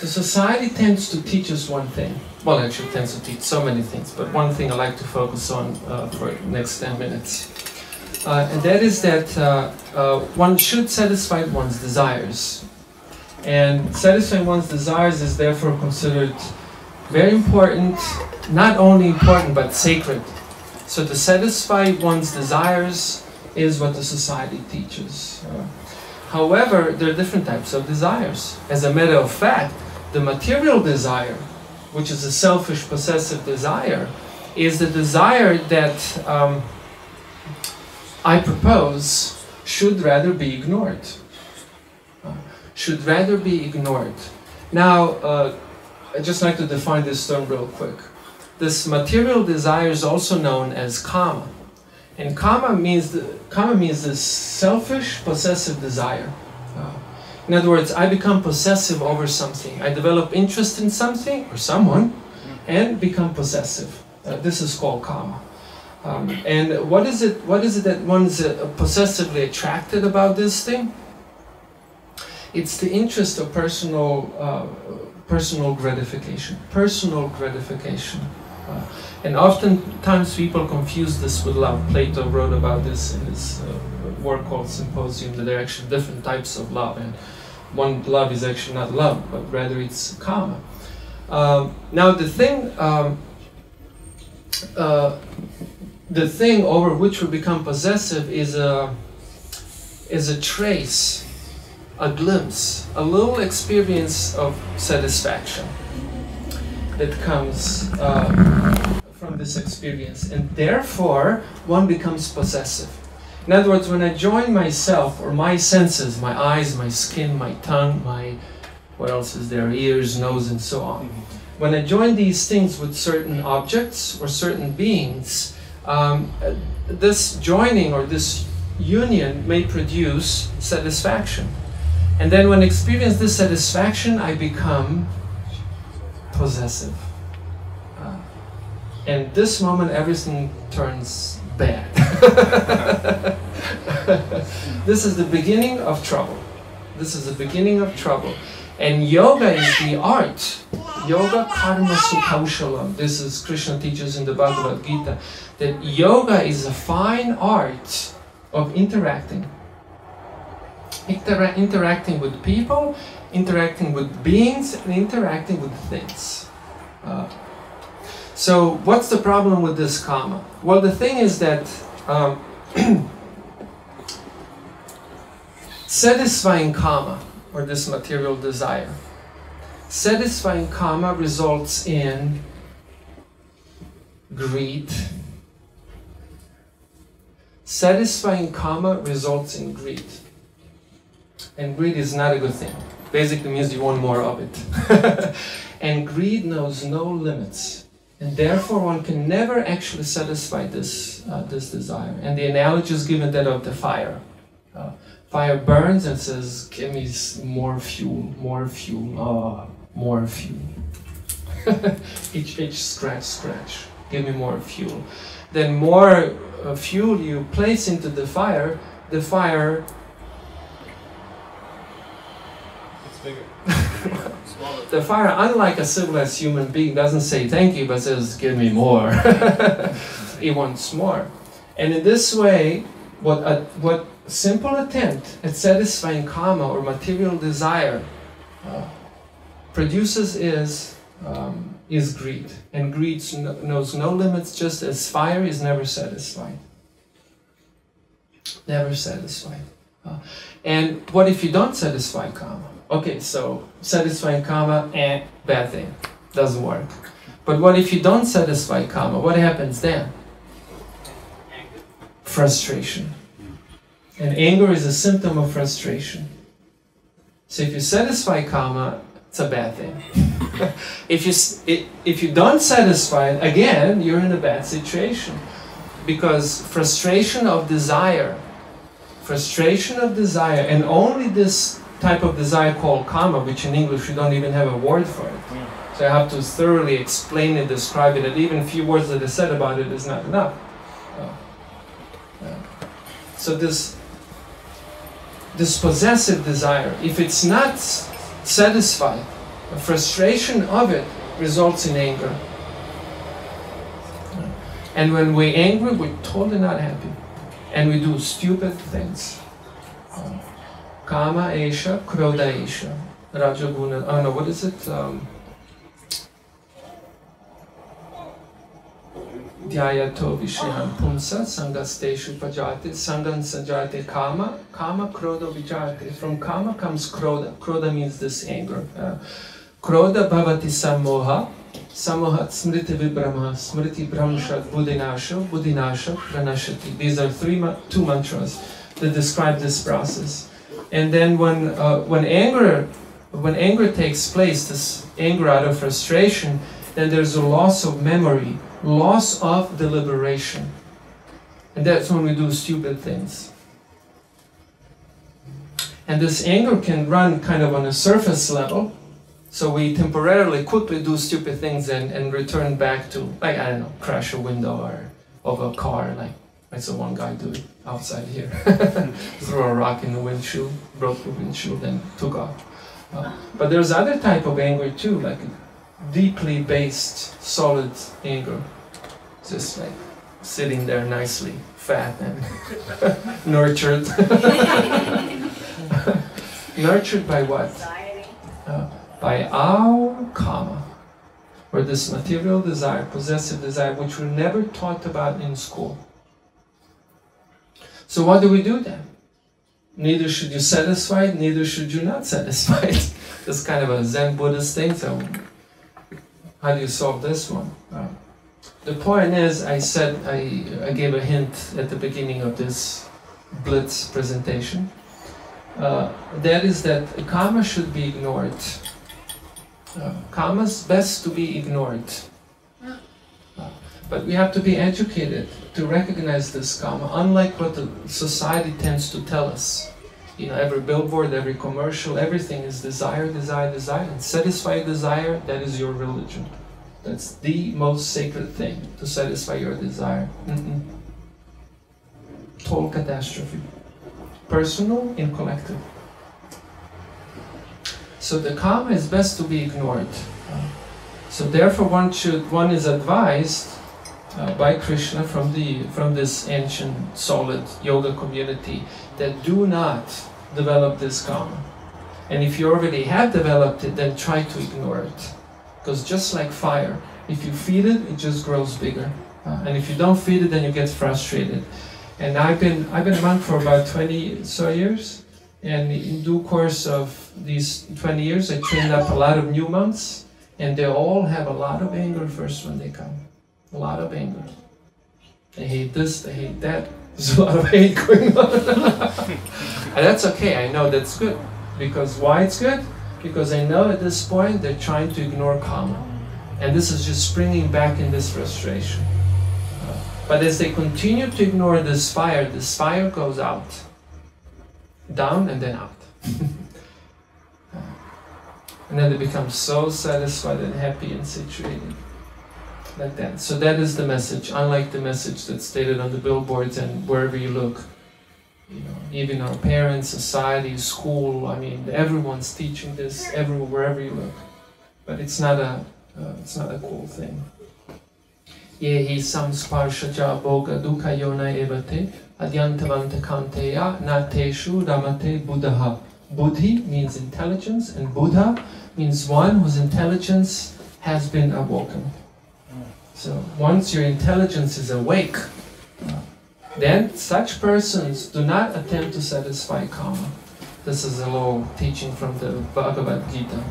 the society tends to teach us one thing. Well, actually tends to teach so many things, but one thing I like to focus on for the next 10 minutes. And that is that one should satisfy one's desires. And satisfying one's desires is therefore considered very important, not only important, but sacred. So to satisfy one's desires is what the society teaches. However, there are different types of desires. As a matter of fact, the material desire, which is a selfish, possessive desire, is the desire that I propose should rather be ignored. Should rather be ignored. Now, I'd just like to define this term real quick. This material desire is also known as kama. And kama means this selfish, possessive desire. In other words, I become possessive over something. I develop interest in something or someone and become possessive. This is called kama. And what is it that one's possessively attracted about this thing? It's the interest of personal gratification. Personal gratification. And oftentimes people confuse this with love. Plato wrote about this in his work called Symposium, that there are actually different types of love. And one love is actually not love, but rather it's kama. Now the thing over which we become possessive is a trace, a glimpse, a little experience of satisfaction that comes from this experience, and therefore one becomes possessive. In other words, when I join myself or my senses, my eyes, my skin, my tongue, what else is there, ears, nose, and so on. When I join these things with certain objects or certain beings, this joining or this union may produce satisfaction. And then when I experience this satisfaction, I become possessive. And this moment, everything turns bad. This is the beginning of trouble. This is the beginning of trouble. And yoga is the art. Yoga karma sukhaushalam. This is Krishna teaches in the Bhagavad Gita. That yoga is a fine art of interacting. Interacting with people, interacting with beings, and interacting with things. So what's the problem with this kama? Well, the thing is that satisfying kama, or this material desire, satisfying kama results in greed. Satisfying kama results in greed. And greed is not a good thing. Basically means you want more of it. And greed knows no limits. And therefore one can never actually satisfy this desire. And the analogy is given that of the fire. Fire burns and says, give me more fuel, more fuel, more fuel. each scratch, give me more fuel. Then more fuel you place into the fire gets bigger. The fire, unlike a civilized human being, doesn't say thank you, but says, give me more. It wants more. And in this way, what simple attempt at satisfying kama or material desire produces is greed. And greed knows no limits, just as fire is never satisfied. Never satisfied. And what if you don't satisfy kama? Okay, so satisfying kama, bad thing, doesn't work. But what if you don't satisfy kama? What happens then? Frustration. And anger is a symptom of frustration. So if you satisfy kama, it's a bad thing. If you don't satisfy it, again, you're in a bad situation. Because frustration of desire, and only this type of desire called kama, which in English we don't even have a word for it. So I have to thoroughly explain it, describe it, and even a few words that are said about it is not enough. So this possessive desire, if it's not satisfied, The frustration of it results in anger. And when we're angry, we're totally not happy. And we do stupid things. Kama esha, krodha esha. Rajaguna, oh no, what is it? Dhyayato vishyan pumsa sangasteshu pajate sangan sanjate kama krodha vijate. From kama comes krodha. Krodha means this anger. Krodha bhavati sammoha. Samohat smriti vibhrama, smriti brahmshat buddhinasha pranashati. These are two mantras that describe this process. And then when anger takes place, this anger out of frustration, then there's a loss of memory, loss of deliberation. And that's when we do stupid things. And this anger can run kind of on a surface level. So we temporarily, quickly do stupid things and return back to, like, I don't know, crash a window of a car, like I saw one guy do it outside here. Threw a rock in the windshield, broke the windshield, and took off. But there's other type of anger too, like deeply based, solid anger. Just like sitting there nicely, fat and nurtured. Nurtured by what? By our kama, or this material desire, possessive desire, which we're never taught about in school. So what do we do then? Neither should you satisfy it, neither should you not satisfy it. It's kind of a Zen Buddhist thing, so how do you solve this one? The point is, I gave a hint at the beginning of this Blitz presentation. That is that kama should be ignored. Kama's best to be ignored. But we have to be educated to recognize this kama, unlike what the society tends to tell us. You know, every billboard, every commercial, everything is desire, desire, desire. And satisfy desire, that is your religion. That's the most sacred thing, to satisfy your desire. Total catastrophe. Personal and collective. So the kama is best to be ignored. So therefore one is advised by Krishna from this ancient solid yoga community that do not develop this kama. And if you already have developed it, then try to ignore it. Because just like fire, if you feed it, it just grows bigger. And if you don't feed it, then you get frustrated. And I've been a monk for about 20 so years. And in due course of these 20 years, I trained up a lot of new monks, and they all have a lot of anger first when they come. A lot of anger. They hate this, they hate that. There's a lot of hate going on. And that's okay, I know that's good. Because why it's good? Because I know at this point they're trying to ignore kama. And this is just springing back in this frustration. But as they continue to ignore this fire goes out. Down and then out. And then they become so satisfied and happy and situated. Like that. So that is the message, unlike the message that's stated on the billboards and wherever you look. You know, even our parents, society, school, I mean, everyone's teaching this everywhere, wherever you look. But it's not a cool thing. Yehi samsparshaja boga dukkha yona evate adyantavanta kanteya nateshu ramate buddha. Buddhi means intelligence, and Buddha means one whose intelligence has been awoken. So once your intelligence is awake, then such persons do not attempt to satisfy kama. This is a little teaching from the Bhagavad Gita.